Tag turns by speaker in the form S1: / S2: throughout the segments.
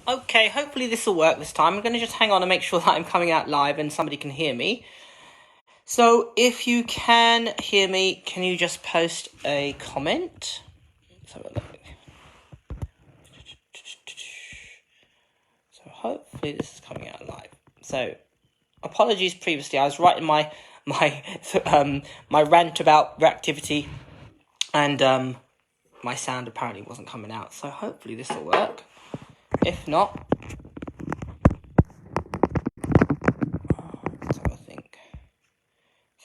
S1: Okay, hopefully this will work this time. I'm going to just hang on and make sure that I'm coming out live and somebody can hear me. So if you can hear me, can you just post a comment? Let's have a look. So hopefully this is coming out live. So apologies previously, I was writing my rant about reactivity, and my sound apparently wasn't coming out. So hopefully this will work. If not, let's have a think.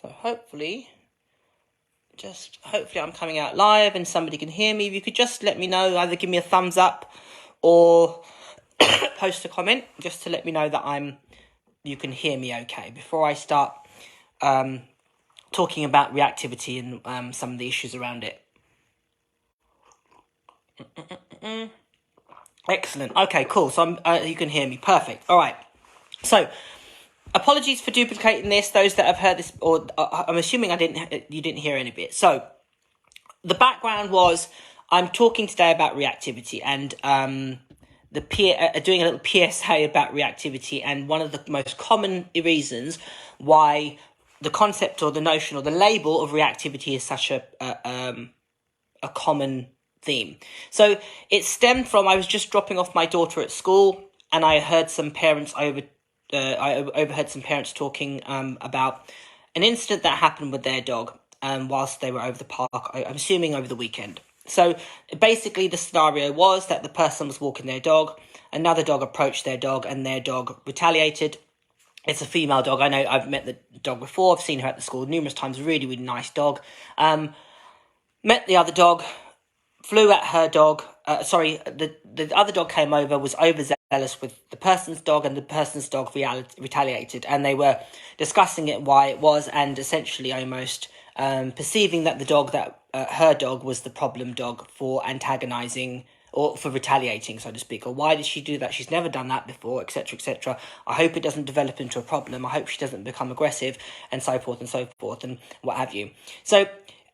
S1: So hopefully I'm coming out live and somebody can hear me. If you could just let me know, either give me a thumbs up or post a comment just to let me know that you can hear me okay before I start talking about reactivity and some of the issues around it. Excellent. Okay, cool. So you can hear me. Perfect. All right. So apologies for duplicating this. Those that have heard this, or I'm assuming you didn't hear any of it. So the background was I'm talking today about reactivity and doing a little PSA about reactivity, and one of the most common reasons why the concept or the notion or the label of reactivity is such a common theme. So it stemmed from, I was just dropping off my daughter at school, and I heard some parents I overheard some parents talking about an incident that happened with their dog whilst they were over the park, I'm assuming over the weekend. So basically the scenario was that the person was walking their dog, another dog approached their dog, and their dog retaliated. It's a female dog. I know I've met the dog before. I've seen her at the school numerous times. Really, really nice dog. Met the other dog, flew at her dog. The other dog came over, was overzealous with the person's dog, and the person's dog retaliated. And they were discussing why it was, and essentially almost perceiving that her dog was the problem dog for antagonizing or for retaliating, so to speak, or why did she do that? She's never done that before, etc., etc. I hope it doesn't develop into a problem. I hope she doesn't become aggressive, and so forth, and what have you. So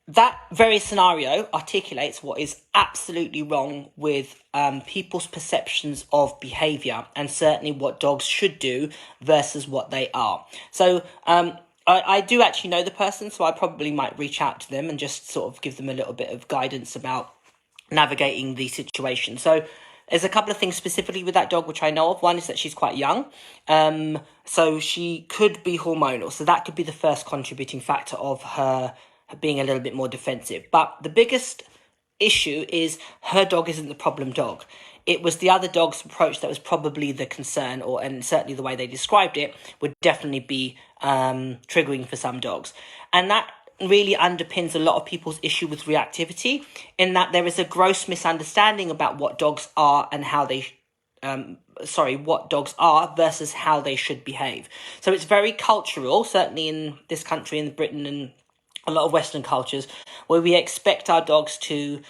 S1: that very scenario articulates what is absolutely wrong with people's perceptions of behaviour, and certainly what dogs should do versus what they are. So I do actually know the person, so I probably might reach out to them and just sort of give them a little bit of guidance about navigating the situation. So there's a couple of things specifically with that dog which I know of. One is that she's quite young, so she could be hormonal. So that could be the first contributing factor of her being a little bit more defensive. But the biggest issue is her dog isn't the problem dog. It was the other dog's approach that was probably the concern, and certainly the way they described it would definitely be triggering for some dogs. And that really underpins a lot of people's issue with reactivity, in that there is a gross misunderstanding about what dogs are and how they what dogs are versus how they should behave. So it's very cultural, certainly in this country, in Britain and a lot of Western cultures, where we expect our dogs to,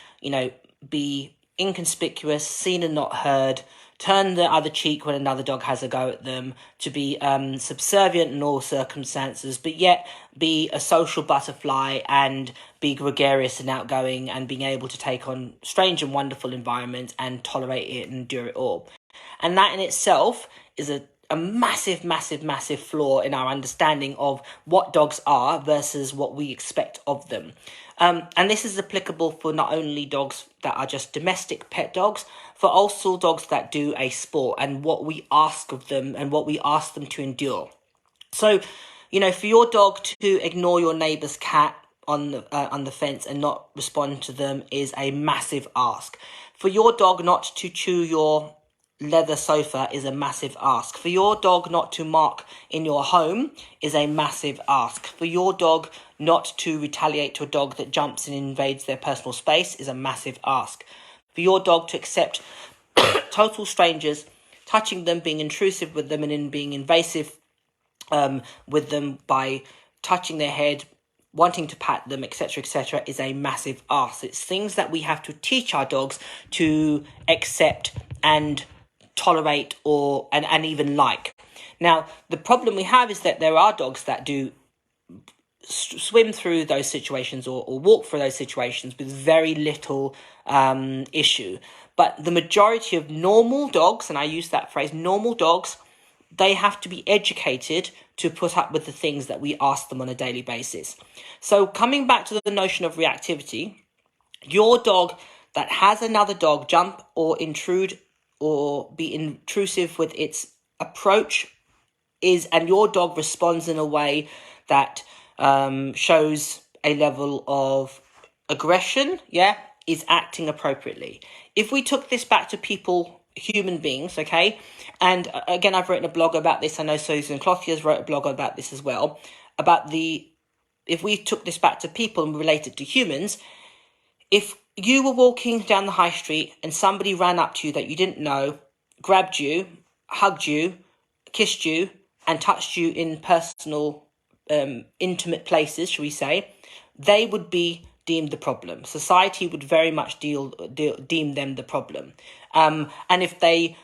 S1: be inconspicuous, seen and not heard, turn the other cheek when another dog has a go at them, to be subservient in all circumstances, but yet be a social butterfly and be gregarious and outgoing and being able to take on strange and wonderful environments and tolerate it and endure it all. And that in itself is a massive, massive, massive flaw in our understanding of what dogs are versus what we expect of them. And this is applicable for not only dogs that are just domestic pet dogs, for also dogs that do a sport and what we ask of them and what we ask them to endure. So, for your dog to ignore your neighbour's cat on the fence and not respond to them is a massive ask. For your dog not to chew your leather sofa is a massive ask. For your dog not to mark in your home is a massive ask. For your dog not to retaliate to a dog that jumps and invades their personal space is a massive ask. For your dog to accept total strangers touching them, being intrusive with them, and in being invasive with them by touching their head, wanting to pat them, etc., is a massive ask. It's things that we have to teach our dogs to accept and tolerate and even like. Now, the problem we have is that there are dogs that do swim through those situations or walk through those situations with very little issue. But the majority of normal dogs, and I use that phrase, normal dogs, they have to be educated to put up with the things that we ask them on a daily basis. So coming back to the notion of reactivity, your dog that has another dog jump or intrude or be intrusive with its approach and your dog responds in a way that shows a level of aggression, is acting appropriately. If we took this back to people, human beings, okay, and again, I've written a blog about this. I know Susan Clothier's wrote a blog about this as well, if we took this back to people and related to humans, if you were walking down the high street and somebody ran up to you that you didn't know, grabbed you, hugged you, kissed you, and touched you in personal, intimate places, shall we say, they would be deemed the problem. Society would very much deem them the problem. And if they,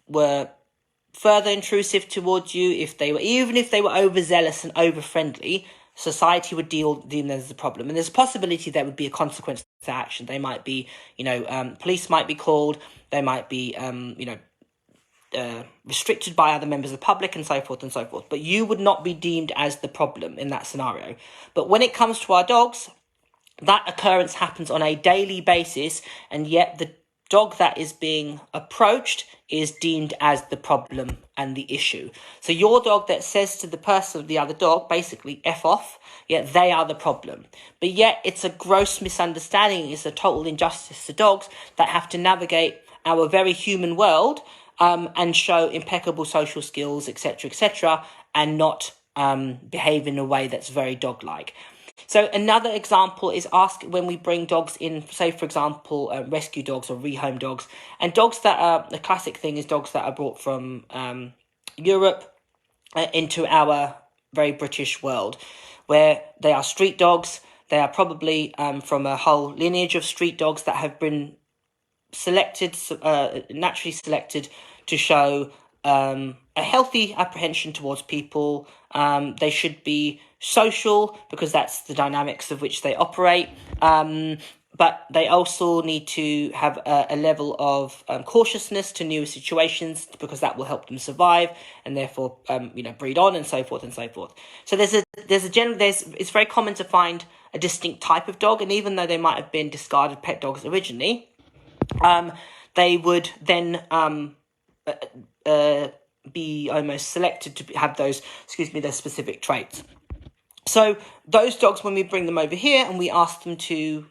S1: were further intrusive towards you, even if they were overzealous and over-friendly, society would deem them as the problem. And there's a possibility there would be a consequence to action. They might be, police might be called, they might be, restricted by other members of the public and so forth and so forth. But you would not be deemed as the problem in that scenario. But when it comes to our dogs, that occurrence happens on a daily basis, and yet the dog that is being approached is deemed as the problem and the issue. So your dog that says to the person, the other dog, basically F off, yet they are the problem. But yet it's a gross misunderstanding, it's a total injustice to dogs that have to navigate our very human world and show impeccable social skills, etc., and not behave in a way that's very dog-like. So another example is when we bring dogs in, say, for example, rescue dogs or rehome dogs. And dogs that are, the classic thing is dogs that are brought from Europe into our very British world, where they are street dogs. They are probably from a whole lineage of street dogs that have been naturally selected to show a healthy apprehension towards people. They should be social because that's the dynamics of which they operate. But they also need to have a level of cautiousness to new situations because that will help them survive and therefore breed on and so forth and so forth. So it's very common to find a distinct type of dog, and even though they might have been discarded pet dogs originally, they would then be almost selected to have those specific traits. So those dogs, when we bring them over here and we ask them to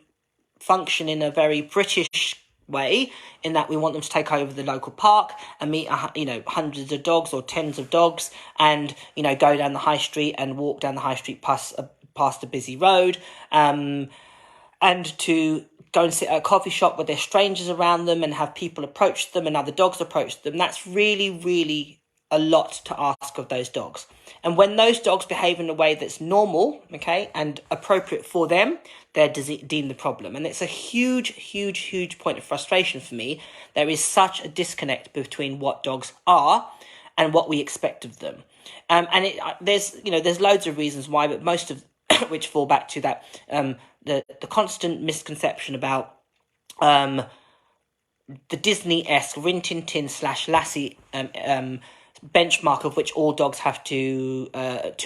S1: function in a very British way, in that we want them to take over the local park and meet hundreds of dogs or tens of dogs, and go down the high street and walk down the high street past a busy road, and to go and sit at a coffee shop where there's strangers around them and have people approach them and other dogs approach them. That's really, really a lot to ask of those dogs. And when those dogs behave in a way that's normal, okay, and appropriate for them, they're deemed the problem. And it's a huge, huge, huge point of frustration for me. There is such a disconnect between what dogs are and what we expect of them. There's loads of reasons why, but most of which fall back to that the constant misconception about the Disney-esque Rin Tin Tin / Lassie benchmark of which all dogs have to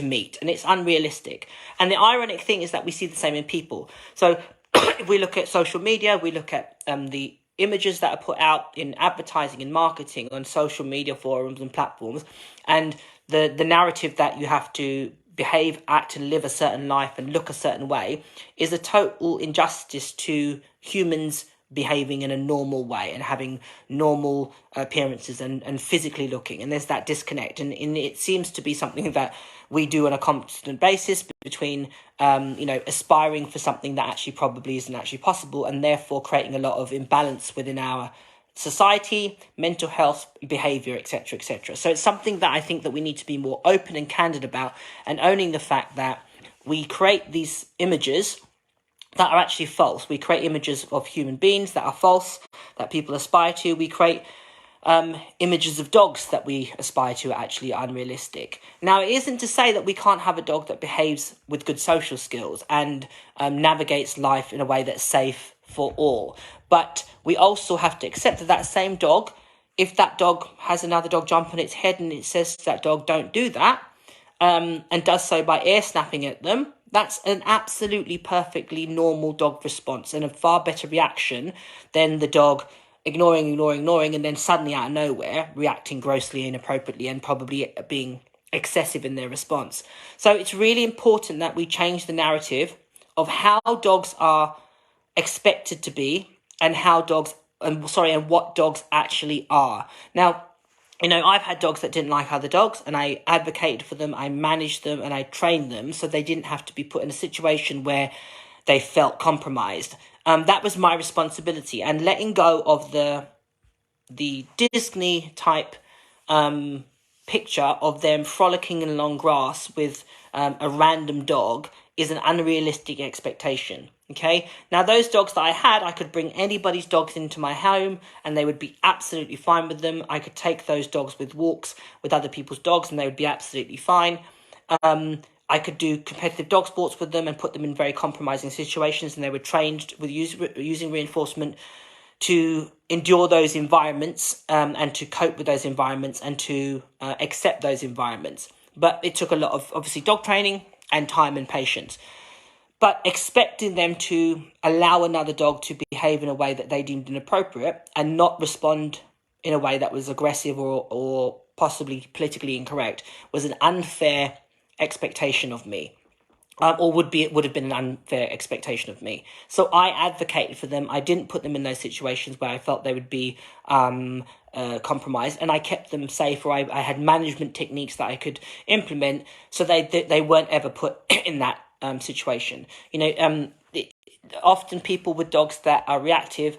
S1: meet, and it's unrealistic. And the ironic thing is that we see the same in people. So if we look at social media, we look at the images that are put out in advertising and marketing on social media forums and platforms, and the narrative that you have to behave, act and live a certain life and look a certain way is a total injustice to humans behaving in a normal way and having normal appearances and physically looking. And there's that disconnect. And it seems to be something that we do on a constant basis between, aspiring for something that actually probably isn't actually possible, and therefore creating a lot of imbalance within our society, mental health, behaviour, etc. So it's something that I think that we need to be more open and candid about, and owning the fact that we create these images that are actually false. We create images of human beings that are false, that people aspire to. We create images of dogs that we aspire to are actually unrealistic. Now, it isn't to say that we can't have a dog that behaves with good social skills and navigates life in a way that's safe for all. But we also have to accept that that same dog, if that dog has another dog jump on its head and it says to that dog, don't do that, and does so by ear snapping at them, that's an absolutely perfectly normal dog response and a far better reaction than the dog ignoring, and then suddenly out of nowhere reacting grossly inappropriately and probably being excessive in their response. So it's really important that we change the narrative of how dogs are expected to be and what dogs actually are. Now, I've had dogs that didn't like other dogs, and I advocated for them, I managed them, and I trained them so they didn't have to be put in a situation where they felt compromised. That was my responsibility, and letting go of the Disney type picture of them frolicking in long grass with a random dog is an unrealistic expectation. Okay, now those dogs that I had, I could bring anybody's dogs into my home and they would be absolutely fine with them. I could take those dogs with walks with other people's dogs and they would be absolutely fine. I could do competitive dog sports with them and put them in very compromising situations, and they were trained with using reinforcement to endure those environments and to cope with those environments and to accept those environments. But it took a lot of, obviously, dog training and time and patience. But expecting them to allow another dog to behave in a way that they deemed inappropriate and not respond in a way that was aggressive or possibly politically incorrect was an unfair expectation of me. Or would have been an unfair expectation of me. So I advocated for them. I didn't put them in those situations where I felt they would be compromised, and I kept them safe. Or I had management techniques that I could implement so they weren't ever put in that situation. Often people with dogs that are reactive,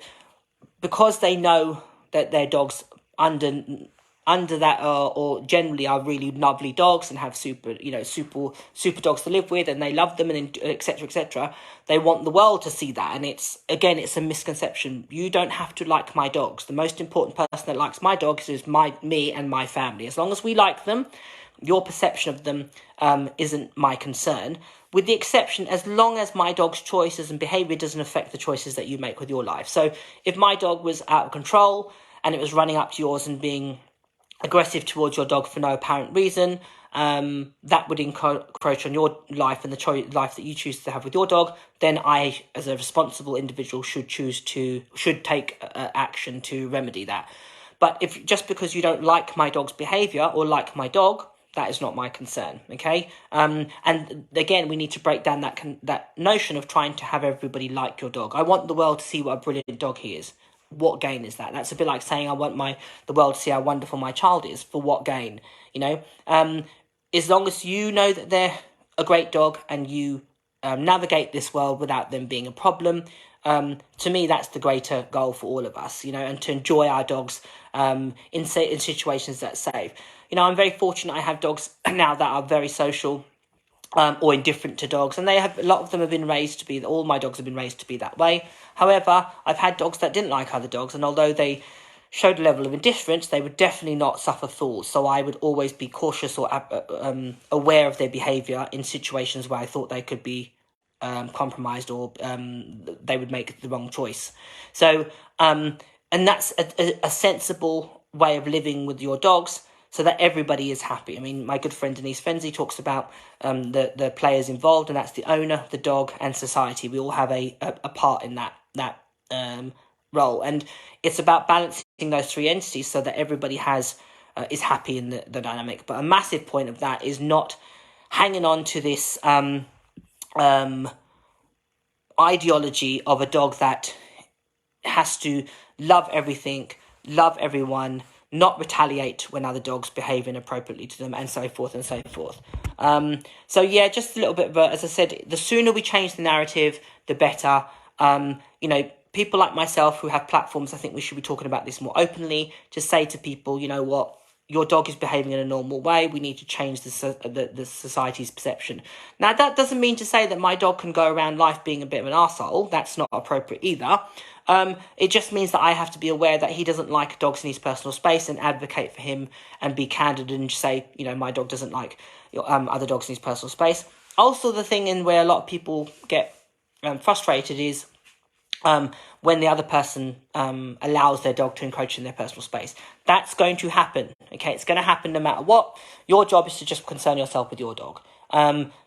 S1: because they know that their dogs under that or generally are really lovely dogs and have super dogs to live with, and they love them, and etc., they want the world to see that. And it's a misconception. You don't have to like my dogs. The most important person that likes my dogs is me and my family. As long as we like them, your perception of them isn't my concern, with the exception as long as my dog's choices and behaviour doesn't affect the choices that you make with your life. So if my dog was out of control and it was running up to yours and being aggressive towards your dog for no apparent reason, that would encroach on your life and the life that you choose to have with your dog, then I, as a responsible individual, should take action to remedy that. But if just because you don't like my dog's behaviour or like my dog, that is not my concern, okay? And again, we need to break down that notion of trying to have everybody like your dog. I want the world to see what a brilliant dog he is. What gain is that? That's a bit like saying I want the world to see how wonderful my child is. For what gain? As long as you know that they're a great dog and you navigate this world without them being a problem, to me that's the greater goal for all of us. And to enjoy our dogs in situations that's safe. I'm very fortunate. I have dogs now that are very social. Or indifferent to dogs, and a lot of them have been raised to be. All my dogs have been raised to be that way. However, I've had dogs that didn't like other dogs, and although they showed a level of indifference, they would definitely not suffer fools. So I would always be cautious or aware of their behaviour in situations where I thought they could be compromised or they would make the wrong choice. So, and that's a sensible way of living with your dogs, so that everybody is happy. I mean, my good friend Denise Fenzi talks about the players involved, and that's the owner, the dog, and society. We all have a part in that role, and it's about balancing those three entities so that everybody is happy in the dynamic. But a massive point of that is not hanging on to this ideology of a dog that has to love everything, love everyone, not retaliate when other dogs behave inappropriately to them, and so forth and so forth. So yeah, just a little bit, but as I said, the sooner we change the narrative, the better. People like myself who have platforms, I think we should be talking about this more openly, to say to people, you know what, your dog is behaving in a normal way. We need to change the society's perception. Now, that doesn't mean to say that my dog can go around life being a bit of an arsehole. That's not appropriate either. It just means that I have to be aware that he doesn't like dogs in his personal space and advocate for him and be candid and say, my dog doesn't like other dogs in his personal space. Also, the thing in where a lot of people get frustrated is when the other person allows their dog to encroach in their personal space. That's going to happen, okay? It's going to happen no matter what. Your job is to just concern yourself with your dog.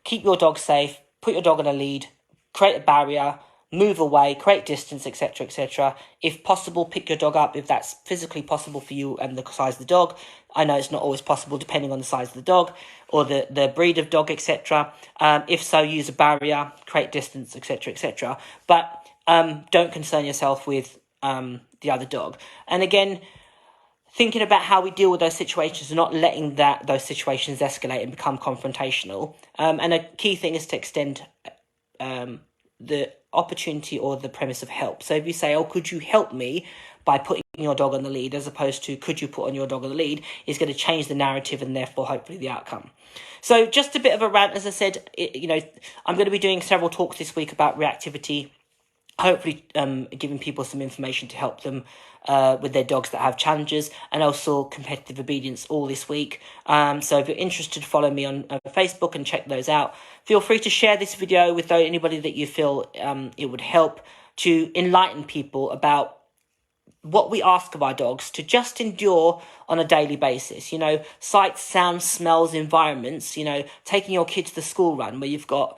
S1: Keep your dog safe, put your dog on a lead, create a barrier, move away, create distance, etc., etc. If possible, pick your dog up if that's physically possible for you and the size of the dog. I know it's not always possible depending on the size of the dog or the breed of dog, etc. If so, use a barrier, create distance, etc., etc. But don't concern yourself with the other dog. And again, thinking about how we deal with those situations and not letting those situations escalate and become confrontational. And a key thing is to extend the opportunity or the premise of help. So if you say, could you help me by putting your dog on the lead, as opposed to could you put on your dog on the lead, is going to change the narrative and therefore hopefully the outcome. So just a bit of a rant. As I said, I'm going to be doing several talks this week about reactivity, hopefully giving people some information to help them with their dogs that have challenges, and also competitive obedience all this week. So if you're interested, follow me on Facebook and check those out. Feel free to share this video with anybody that you feel it would help to enlighten people about what we ask of our dogs to just endure on a daily basis. Sights, sounds, smells, environments, taking your kids to the school run where you've got,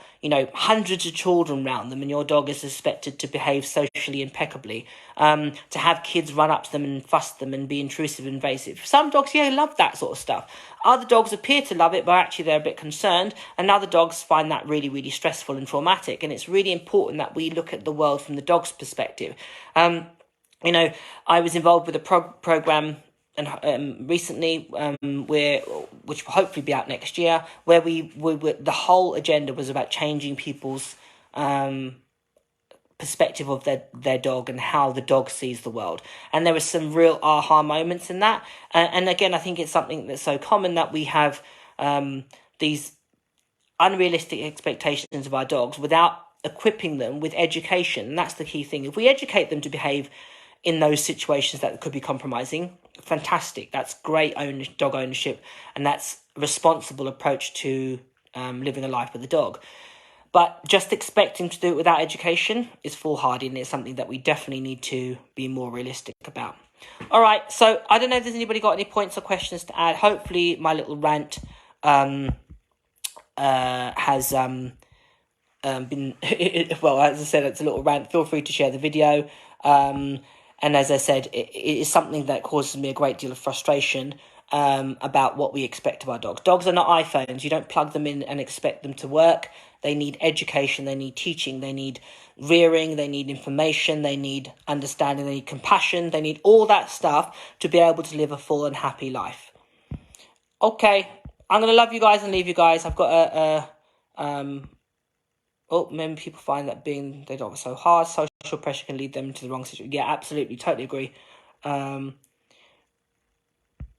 S1: hundreds of children around them and your dog is expected to behave socially impeccably. To have kids run up to them and fuss them and be intrusive and invasive. Some dogs, love that sort of stuff. Other dogs appear to love it, but actually they're a bit concerned. And other dogs find that really, really stressful and traumatic. And it's really important that we look at the world from the dog's perspective. I was involved with a program and recently, which will hopefully be out next year, where we the whole agenda was about changing people's perspective of their dog and how the dog sees the world. And there were some real aha moments in that. And again, I think it's something that's so common that we have these unrealistic expectations of our dogs without equipping them with education. And that's the key thing. If we educate them to behave in those situations that could be compromising, fantastic. That's great dog ownership, and that's a responsible approach to living a life with a dog. But just expecting to do it without education is foolhardy, and it's something that we definitely need to be more realistic about. All right, so I don't know if there's anybody got any points or questions to add. Hopefully my little rant has been... well, as I said, it's a little rant. Feel free to share the video. And as I said, it is something that causes me a great deal of frustration about what we expect of our dogs. Dogs are not iPhones. You don't plug them in and expect them to work. They need education. They need teaching. They need rearing. They need information. They need understanding. They need compassion. They need all that stuff to be able to live a full and happy life. Okay, I'm going to love you guys and leave you guys. I've got maybe people find that being their dog is so hard. Social pressure can lead them to the wrong situation. Yeah, absolutely, totally agree.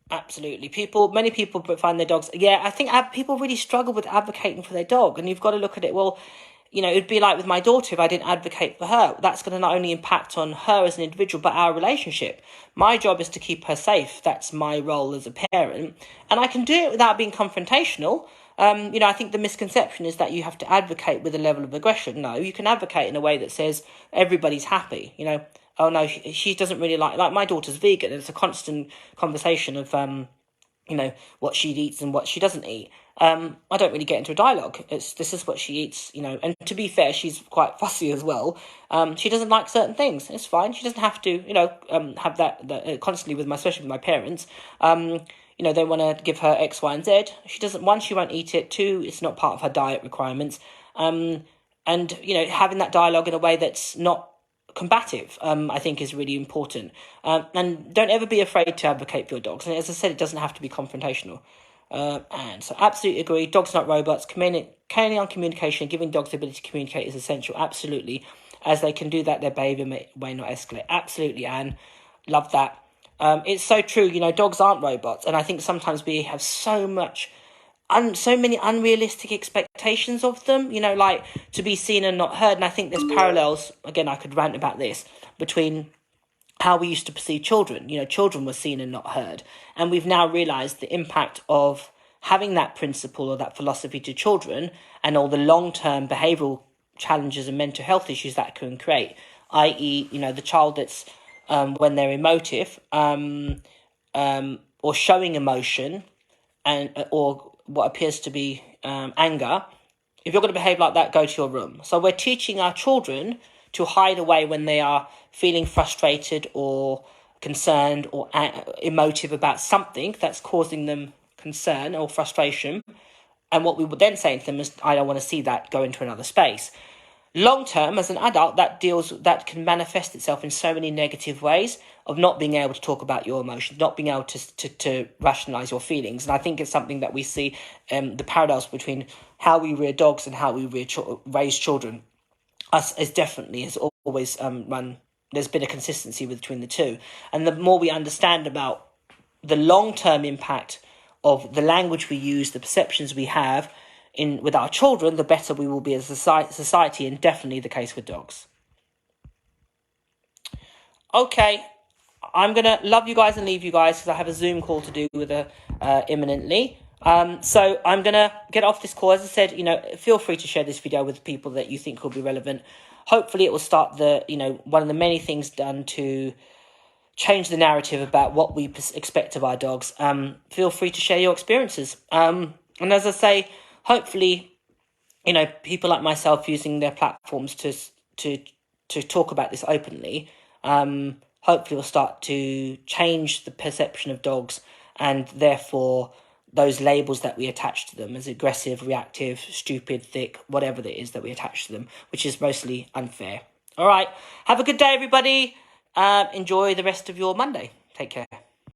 S1: Absolutely. Many people find their dogs. Yeah, I think people really struggle with advocating for their dog, and you've got to look at it. Well, it'd be like with my daughter, if I didn't advocate for her, that's going to not only impact on her as an individual, but our relationship. My job is to keep her safe. That's my role as a parent, and I can do it without being confrontational. I think the misconception is that you have to advocate with a level of aggression. No, you can advocate in a way that says everybody's happy. Oh no, she doesn't really like my daughter's vegan. And it's a constant conversation of, what she eats and what she doesn't eat. I don't really get into a dialogue. This is what she eats, and to be fair, she's quite fussy as well. She doesn't like certain things. It's fine. She doesn't have to, have that constantly especially with my parents. They want to give her X, Y, and Z. She doesn't. One, she won't eat it. Two, it's not part of her diet requirements. And having that dialogue in a way that's not combative, I think is really important. And don't ever be afraid to advocate for your dogs. And as I said, it doesn't have to be confrontational. And so absolutely agree. Dogs not robots. Carrying on communication, giving dogs the ability to communicate is essential. Absolutely. As they can do that, their behaviour may not escalate. Absolutely, Anne. Love that. It's so true. Dogs aren't robots, and I think sometimes we have so many unrealistic expectations of them. Like to be seen and not heard. And I think there's parallels. Again, I could rant about this between how we used to perceive children. Children were seen and not heard, and we've now realised the impact of having that principle or that philosophy to children, and all the long-term behavioural challenges and mental health issues that can create, i.e., the child that's when they're emotive or showing emotion or what appears to be anger. If you're going to behave like that, go to your room. So we're teaching our children to hide away when they are feeling frustrated or concerned or emotive about something that's causing them concern or frustration. And what we would then say to them is, I don't want to see that, go into another space. Long term, as an adult, that can manifest itself in so many negative ways of not being able to talk about your emotions, not being able to rationalize your feelings. And I think it's something that we see the parallels between how we rear dogs and how we raise children. Us is definitely has always run. There's been a consistency between the two, and the more we understand about the long term impact of the language we use, the perceptions we have with our children, the better we will be as a society, and definitely the case with dogs. Okay, I'm going to love you guys and leave you guys because I have a Zoom call to do with imminently. So I'm going to get off this call. As I said, feel free to share this video with people that you think will be relevant. Hopefully it will start one of the many things done to change the narrative about what we expect of our dogs. Feel free to share your experiences. And as I say, hopefully, people like myself using their platforms to talk about this openly, hopefully will start to change the perception of dogs, and therefore those labels that we attach to them as aggressive, reactive, stupid, thick, whatever it is that we attach to them, which is mostly unfair. All right. Have a good day, everybody. Enjoy the rest of your Monday. Take care.